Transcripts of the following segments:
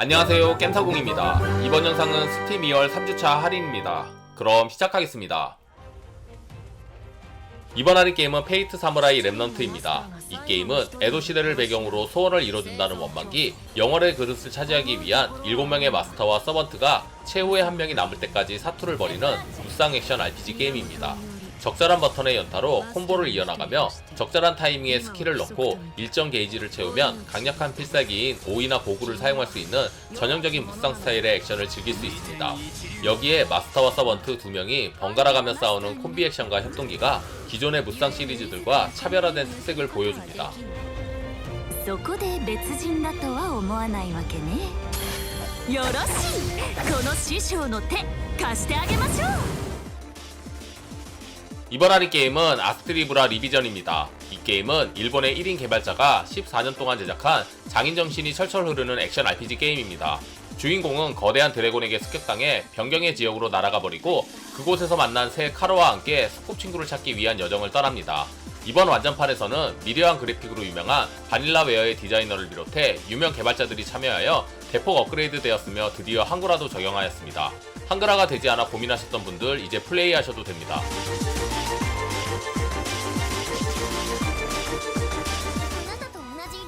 안녕하세요, 겜사공입니다. 이번 영상은 스팀 2월 3주차 할인입니다. 그럼 시작하겠습니다. 이번 할인 게임은 페이트 사무라이 렘넌트입니다. 이 게임은 에도 시대를 배경으로 소원을 이뤄준다는 원반기 영월의 그릇을 차지하기 위한 7명의 마스터와 서번트가 최후의 한 명이 남을 때까지 사투를 벌이는 무쌍 액션 RPG 게임입니다. 적절한 버튼의 연타로 콤보를 이어나가며 적절한 타이밍에 스킬을 넣고 일정 게이지를 채우면 강력한 필살기인 오이나 고구를 사용할 수 있는 전형적인 무쌍 스타일의 액션을 즐길 수 있습니다. 여기에 마스터와 서번트 2명이 번갈아가며 싸우는 콤비 액션과 협동기가 기존의 무쌍 시리즈들과 차별화된 특색을 보여줍니다. そこで別人だとは思わないわけね。よろしい、この師匠の手貸してあげましょう。 이번 할인 게임은 아스트리브라 리비전입니다. 이 게임은 일본의 1인 개발자가 14년 동안 제작한 장인 정신이 철철 흐르는 액션 RPG 게임입니다. 주인공은 거대한 드래곤에게 습격당해 변경의 지역으로 날아가 버리고 그곳에서 만난 새 카로와 함께 소꿉친구를 찾기 위한 여정을 떠납니다. 이번 완전판에서는 미려한 그래픽으로 유명한 바닐라웨어의 디자이너를 비롯해 유명 개발자들이 참여하여 대폭 업그레이드 되었으며 드디어 한글화도 적용하였습니다. 한글화가 되지 않아 고민하셨던 분들 이제 플레이하셔도 됩니다.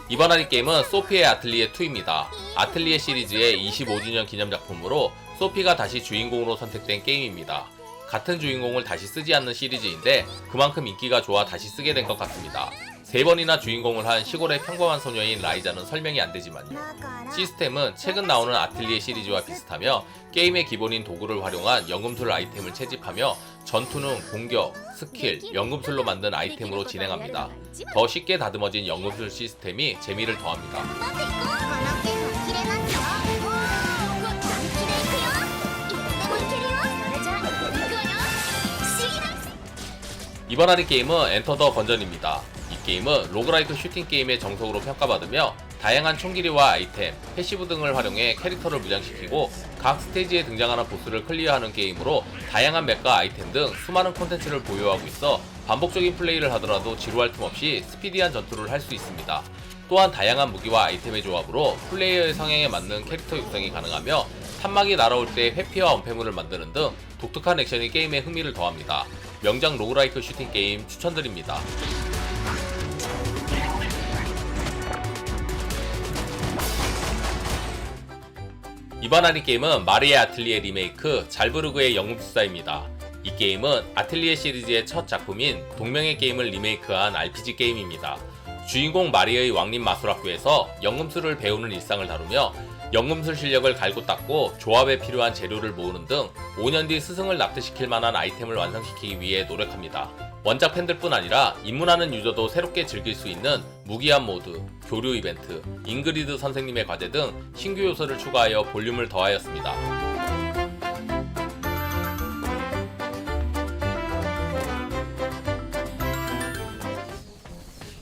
이번 할인 게임은 소피의 아틀리에 2입니다. 아틀리에 시리즈의 25주년 기념작품으로 소피가 다시 주인공으로 선택된 게임입니다. 같은 주인공을 다시 쓰지 않는 시리즈인데 그만큼 인기가 좋아 다시 쓰게 된 것 같습니다. 3번이나 주인공을 한 시골의 평범한 소녀인 라이자는 설명이 안되지만요. 시스템은 최근 나오는 아틀리에 시리즈와 비슷하며 게임의 기본인 도구를 활용한 연금술 아이템을 채집하며 전투는 공격, 스킬, 연금술로 만든 아이템으로 진행합니다. 더 쉽게 다듬어진 연금술 시스템이 재미를 더합니다. 이번 할인 게임은 엔터 더 건전입니다. 이 게임은 로그라이크 슈팅 게임의 정석으로 평가받으며 다양한 총기류와 아이템, 패시브 등을 활용해 캐릭터를 무장시키고 각 스테이지에 등장하는 보스를 클리어하는 게임으로 다양한 맵과 아이템 등 수많은 콘텐츠를 보유하고 있어 반복적인 플레이를 하더라도 지루할 틈 없이 스피디한 전투를 할 수 있습니다. 또한 다양한 무기와 아이템의 조합으로 플레이어의 성향에 맞는 캐릭터 육성이 가능하며 탄막이 날아올 때 회피와 언패물을 만드는 등 독특한 액션이 게임의 흥미를 더합니다. 명작 로그라이크 슈팅 게임 추천드립니다. 이번 할인 게임은 마리의 아틀리에 리메이크 잘부르그의 영웅수사입니다. 이 게임은 아틀리에 시리즈의 첫 작품인 동명의 게임을 리메이크한 RPG 게임입니다. 주인공 마리의 왕림 마술학교에서 연금술을 배우는 일상을 다루며 연금술 실력을 갈고 닦고 조합에 필요한 재료를 모으는 등 5년 뒤 스승을 납득시킬 만한 아이템을 완성시키기 위해 노력합니다. 원작 팬들뿐 아니라 입문하는 유저도 새롭게 즐길 수 있는 무기한 모드, 교류 이벤트, 잉그리드 선생님의 과제 등 신규 요소를 추가하여 볼륨을 더하였습니다.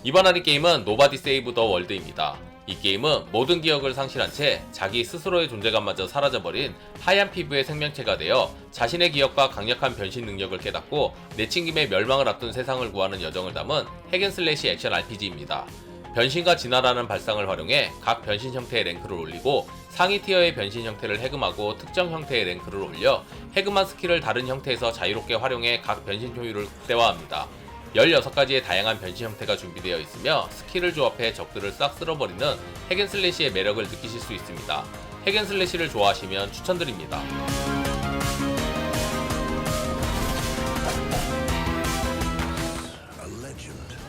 이번 할인 게임은 Nobody Save the World입니다. 이 게임은 모든 기억을 상실한 채 자기 스스로의 존재감마저 사라져버린 하얀 피부의 생명체가 되어 자신의 기억과 강력한 변신 능력을 깨닫고 내친김의 멸망을 앞둔 세상을 구하는 여정을 담은 핵앤슬래시 액션 RPG입니다. 변신과 진화라는 발상을 활용해 각 변신 형태의 랭크를 올리고 상위 티어의 변신 형태를 해금하고 특정 형태의 랭크를 올려 해금한 스킬을 다른 형태에서 자유롭게 활용해 각 변신 효율을 극대화합니다. 16가지의 다양한 변신 형태가 준비되어 있으며 스킬을 조합해 적들을 싹 쓸어버리는 핵앤슬래시의 매력을 느끼실 수 있습니다. 핵앤슬래시를 좋아하시면 추천드립니다.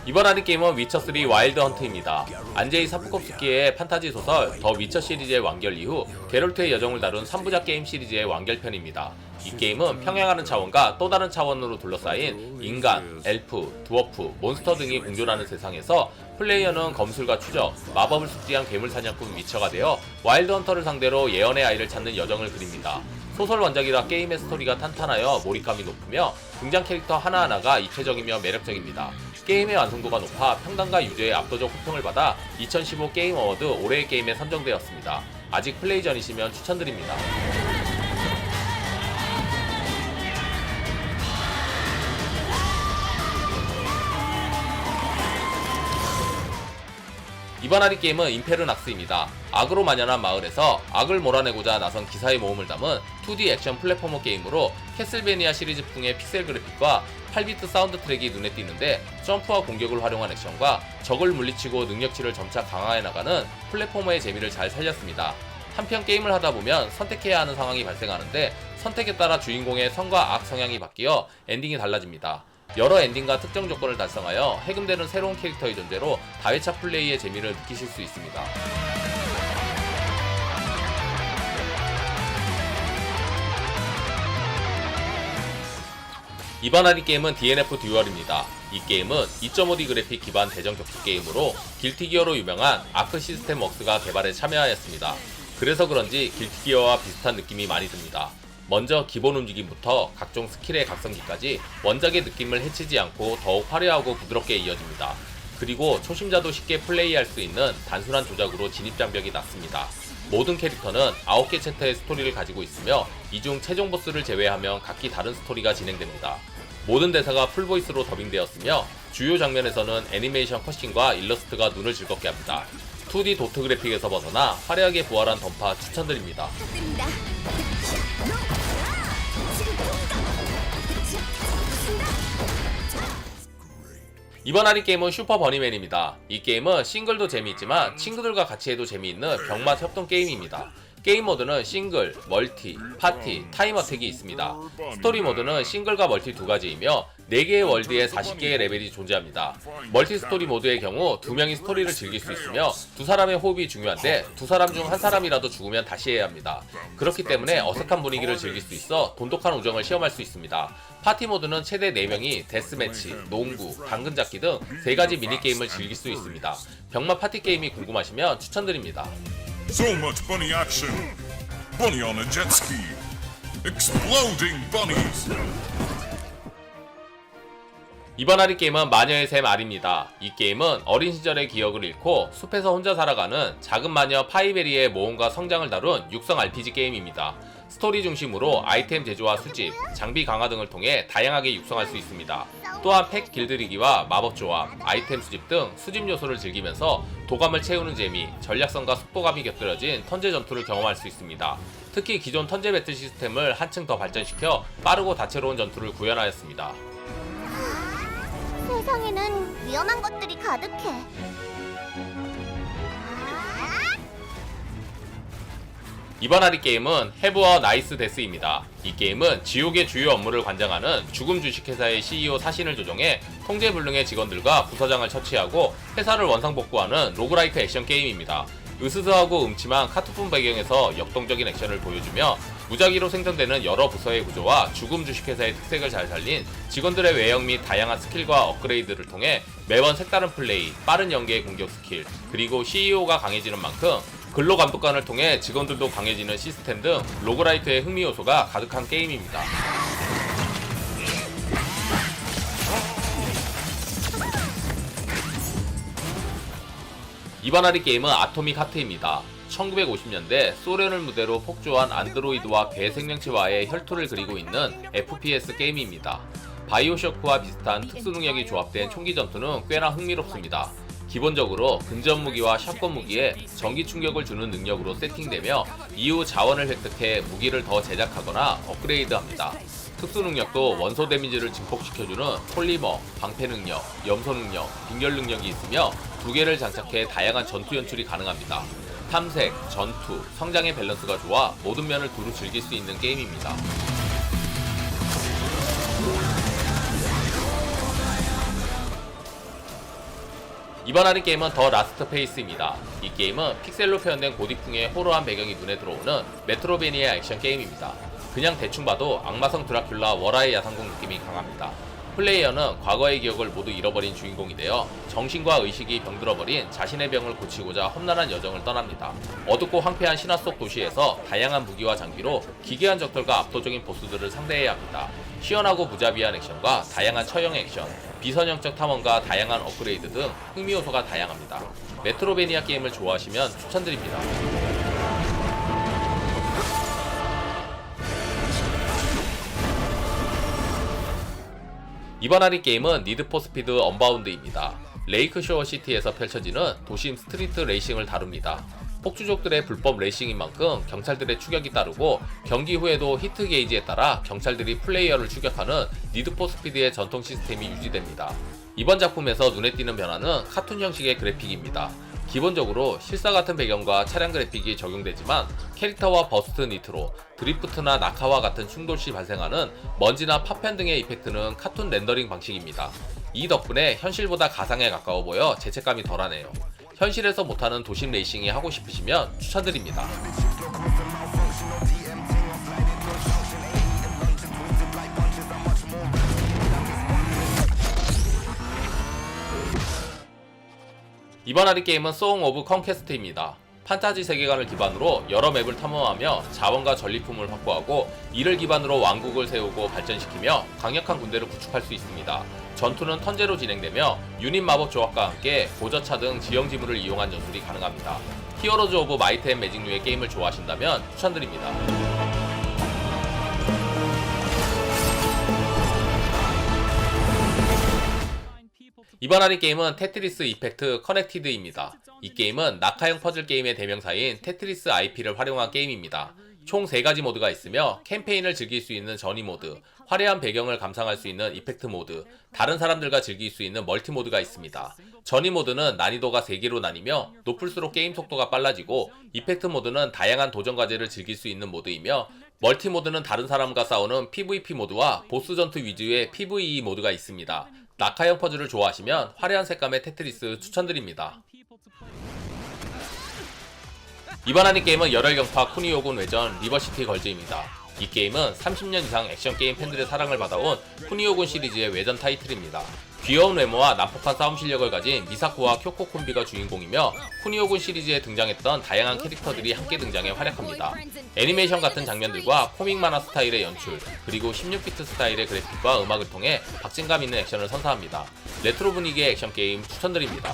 이번 할인 게임은 위쳐3 와일드 헌트입니다. 안제이 사프콥스키의 판타지 소설 더 위쳐 시리즈의 완결 이후 게롤트의 여정을 다룬 3부작 게임 시리즈의 완결편입니다. 이 게임은 평행하는 차원과 또 다른 차원으로 둘러싸인 인간, 엘프, 드워프, 몬스터 등이 공존하는 세상에서 플레이어는 검술과 추적, 마법을 숙지한 괴물 사냥꾼 위쳐가 되어 와일드 헌터를 상대로 예언의 아이를 찾는 여정을 그립니다. 소설 원작이라 게임의 스토리가 탄탄하여 몰입감이 높으며 등장 캐릭터 하나하나가 입체적이며 매력적입니다. 게임의 완성도가 높아 평단과 유저의 압도적 호평을 받아 2015 게임 어워드 올해의 게임에 선정되었습니다. 아직 플레이 전이시면 추천드립니다. 이번 할인 게임은 임페르낙스입니다. 악으로 만연한 마을에서 악을 몰아내고자 나선 기사의 모험을 담은 2D 액션 플랫포머 게임으로 캐슬베니아 시리즈풍의 픽셀 그래픽과 8비트 사운드 트랙이 눈에 띄는데 점프와 공격을 활용한 액션과 적을 물리치고 능력치를 점차 강화해 나가는 플랫포머의 재미를 잘 살렸습니다. 한편 게임을 하다 보면 선택해야 하는 상황이 발생하는데 선택에 따라 주인공의 선과 악 성향이 바뀌어 엔딩이 달라집니다. 여러 엔딩과 특정 조건을 달성하여 해금되는 새로운 캐릭터의 존재로 다회차 플레이의 재미를 느끼실 수 있습니다. 이번 할인 게임은 DNF 듀얼입니다. 이 게임은 2.5D 그래픽 기반 대전 격투 게임으로 길티기어로 유명한 아크 시스템 웍스가 개발에 참여하였습니다. 그래서 그런지 길티기어와 비슷한 느낌이 많이 듭니다. 먼저 기본 움직임부터 각종 스킬의 각성기까지 원작의 느낌을 해치지 않고 더욱 화려하고 부드럽게 이어집니다. 그리고 초심자도 쉽게 플레이할 수 있는 단순한 조작으로 진입장벽이 낮습니다. 모든 캐릭터는 9개 챕터의 스토리를 가지고 있으며 이 중 최종 보스를 제외하면 각기 다른 스토리가 진행됩니다. 모든 대사가 풀보이스로 더빙되었으며 주요 장면에서는 애니메이션 컷신과 일러스트가 눈을 즐겁게 합니다. 2D 도트 그래픽에서 벗어나 화려하게 부활한 던파 추천드립니다. 이번 할인 게임은 슈퍼 버니맨입니다. 이 게임은 싱글도 재미있지만 친구들과 같이 해도 재미있는 병맛 협동 게임입니다. 게임 모드는 싱글, 멀티, 파티, 타임 어택이 있습니다. 스토리 모드는 싱글과 멀티 두 가지이며 4개의 월드에 40개의 레벨이 존재합니다. 멀티 스토리 모드의 경우 2명이 스토리를 즐길 수 있으며 두 사람의 호흡이 중요한데 두 사람 중 한 사람이라도 죽으면 다시 해야 합니다. 그렇기 때문에 어색한 분위기를 즐길 수 있어 돈독한 우정을 시험할 수 있습니다. 파티 모드는 최대 4명이 데스매치, 농구, 당근잡기 등 3가지 미니게임을 즐길 수 있습니다. 병맛 파티 게임이 궁금하시면 추천드립니다. So much bunny action! Bunny on a jet ski! Exploding bunnies! 이번 할인 게임은 마녀의 샘 R입니다. 이 게임은 어린 시절의 기억을 잃고 숲에서 혼자 살아가는 작은 마녀 파이베리의 모험과 성장을 다룬 육성 RPG 게임입니다. 스토리 중심으로 아이템 제조와 수집, 장비 강화 등을 통해 다양하게 육성할 수 있습니다. 또한 팩 길들이기와 마법 조합, 아이템 수집 등 수집 요소를 즐기면서 도감을 채우는 재미, 전략성과 속도감이 곁들여진 턴제 전투를 경험할 수 있습니다. 특히 기존 턴제 배틀 시스템을 한층 더 발전시켜 빠르고 다채로운 전투를 구현하였습니다. 세상에는 위험한 것들이 가득해. 이번 할인 게임은 Have a Nice Death입니다. 이 게임은 지옥의 주요 업무를 관장하는 죽음 주식회사의 CEO 사신을 조종해 통제불능의 직원들과 부서장을 처치하고 회사를 원상복구하는 로그라이크 액션 게임입니다. 으스스하고 음침한 카투폰 배경에서 역동적인 액션을 보여주며 무작위로 생성되는 여러 부서의 구조와 죽음 주식회사의 특색을 잘 살린 직원들의 외형 및 다양한 스킬과 업그레이드를 통해 매번 색다른 플레이, 빠른 연계의 공격 스킬, 그리고 CEO가 강해지는 만큼 근로감독관을 통해 직원들도 강해지는 시스템 등 로그라이트의 흥미 요소가 가득한 게임입니다. 이번 할인 게임은 아토믹 하트입니다. 1950년대 소련을 무대로 폭주한 안드로이드와 괴생명체와의 혈투를 그리고 있는 FPS 게임입니다. 바이오쇼크와 비슷한 특수능력이 조합된 총기 전투는 꽤나 흥미롭습니다. 기본적으로 근접 무기와 샷건 무기에 전기 충격을 주는 능력으로 세팅되며 이후 자원을 획득해 무기를 더 제작하거나 업그레이드합니다. 특수 능력도 원소 데미지를 증폭시켜주는 폴리머, 방패 능력, 염소 능력, 빙결 능력이 있으며 2개를 장착해 다양한 전투 연출이 가능합니다. 탐색, 전투, 성장의 밸런스가 좋아 모든 면을 두루 즐길 수 있는 게임입니다. 이번 할인 게임은 더 라스트 페이스입니다. 이 게임은 픽셀로 표현된 고딕풍의 호러한 배경이 눈에 들어오는 메트로베니아 액션 게임입니다. 그냥 대충 봐도 악마성 드라큘라 월화의 야상공 느낌이 강합니다. 플레이어는 과거의 기억을 모두 잃어버린 주인공이 되어 정신과 의식이 병들어버린 자신의 병을 고치고자 험난한 여정을 떠납니다. 어둡고 황폐한 신화 속 도시에서 다양한 무기와 장비로 기괴한 적들과 압도적인 보스들을 상대해야 합니다. 시원하고 무자비한 액션과 다양한 처형 액션, 비선형적 탐험과 다양한 업그레이드 등 흥미 요소가 다양합니다. 메트로베니아 게임을 좋아하시면 추천드립니다. 이번 할인 게임은 니드 포 스피드 언바운드입니다. 레이크쇼어 시티에서 펼쳐지는 도심 스트리트 레이싱을 다룹니다. 폭주족들의 불법 레이싱인 만큼 경찰들의 추격이 따르고 경기 후에도 히트 게이지에 따라 경찰들이 플레이어를 추격하는 니드포 스피드의 전통 시스템이 유지됩니다. 이번 작품에서 눈에 띄는 변화는 카툰 형식의 그래픽입니다. 기본적으로 실사 같은 배경과 차량 그래픽이 적용되지만 캐릭터와 버스트 니트로, 드리프트나 낙하와 같은 충돌 시 발생하는 먼지나 파편 등의 이펙트는 카툰 렌더링 방식입니다. 이 덕분에 현실보다 가상에 가까워 보여 죄책감이 덜하네요. 현실에서 못하는 도심 레이싱이 하고 싶으시면 추천드립니다. 이번 할인 게임은 송 오브 컨퀘스트입니다. 판타지 세계관을 기반으로 여러 맵을 탐험하며 자원과 전리품을 확보하고 이를 기반으로 왕국을 세우고 발전시키며 강력한 군대를 구축할 수 있습니다. 전투는 턴제로 진행되며 유닛 마법 조합과 함께 보저차 등 지형 지물을 이용한 전술이 가능합니다. 히어로즈 오브 마이트 앤 매직류의 게임을 좋아하신다면 추천드립니다. 이번 할인 게임은 테트리스 이펙트 커넥티드입니다. 이 게임은 낙하형 퍼즐 게임의 대명사인 테트리스 IP를 활용한 게임입니다. 총 3가지 모드가 있으며 캠페인을 즐길 수 있는 전이 모드, 화려한 배경을 감상할 수 있는 이펙트 모드, 다른 사람들과 즐길 수 있는 멀티 모드가 있습니다. 전이 모드는 난이도가 3개로 나뉘며 높을수록 게임 속도가 빨라지고, 이펙트 모드는 다양한 도전 과제를 즐길 수 있는 모드이며, 멀티 모드는 다른 사람과 싸우는 PVP 모드와 보스 전투 위주의 PVE 모드가 있습니다. 낙하형 퍼즐을 좋아하시면 화려한 색감의 테트리스 추천드립니다. 이번 할인 게임은 열혈경파 쿠니오군 외전 리버시티 걸즈입니다. 이 게임은 30년 이상 액션 게임 팬들의 사랑을 받아온 쿠니오군 시리즈의 외전 타이틀입니다. 귀여운 외모와 난폭한 싸움 실력을 가진 미사코와 쿄코 콤비가 주인공이며, 쿠니오군 시리즈에 등장했던 다양한 캐릭터들이 함께 등장해 활약합니다. 애니메이션 같은 장면들과 코믹 만화 스타일의 연출, 그리고 16비트 스타일의 그래픽과 음악을 통해 박진감 있는 액션을 선사합니다. 레트로 분위기의 액션 게임 추천드립니다.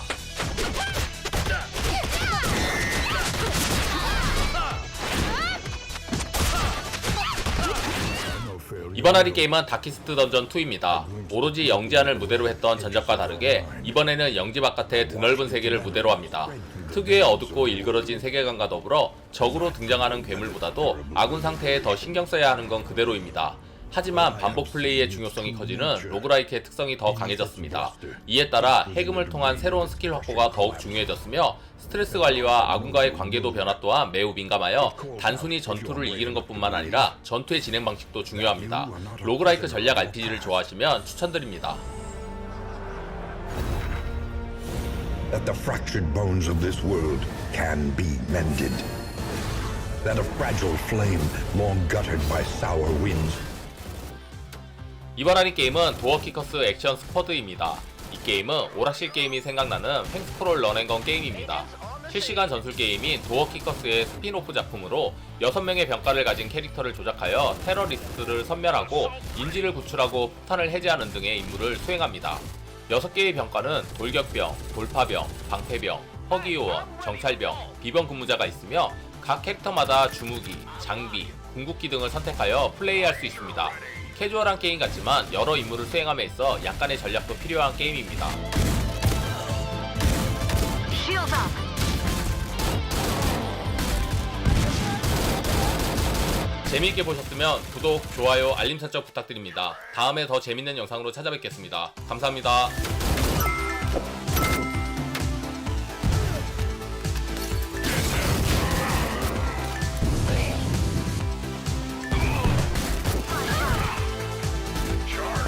이번 할인 게임은 다키스트 던전 2입니다. 오로지 영지안을 무대로 했던 전작과 다르게 이번에는 영지 바깥의 드넓은 세계를 무대로 합니다. 특유의 어둡고 일그러진 세계관과 더불어 적으로 등장하는 괴물보다도 아군 상태에 더 신경 써야 하는 건 그대로입니다. 하지만 반복 플레이의 중요성이 커지는 로그라이크의 특성이 더 강해졌습니다. 이에 따라 해금을 통한 새로운 스킬 확보가 더욱 중요해졌으며, 스트레스 관리와 아군과의 관계도 변화 또한 매우 민감하여 단순히 전투를 이기는 것뿐만 아니라 전투의 진행 방식도 중요합니다. 로그라이크 전략 RPG를 좋아하시면 추천드립니다. That the fractured bones of this world can be mended. That a fragile flame long guttered by sour winds. 이번 할인 게임은 도어키커스 액션 스쿼드입니다. 이 게임은 오락실 게임이 생각나는 횡스크롤 런앤건 게임입니다. 실시간 전술 게임인 도어키커스의 스핀오프 작품으로 6명의 병가를 가진 캐릭터를 조작하여 테러리스트를 섬멸하고 인지를 구출하고 폭탄을 해제하는 등의 임무를 수행합니다. 6개의 병가는 돌격병, 돌파병, 방패병, 허기요원, 정찰병, 비병 근무자가 있으며, 각 캐릭터마다 주무기, 장비, 궁극기 등을 선택하여 플레이할 수 있습니다. 캐주얼한 게임 같지만 여러 임무를 수행함에 있어 약간의 전략도 필요한 게임입니다. 재미있게 보셨으면 구독, 좋아요, 알림 설정 부탁드립니다. 다음에 더 재밌는 영상으로 찾아뵙겠습니다. 감사합니다.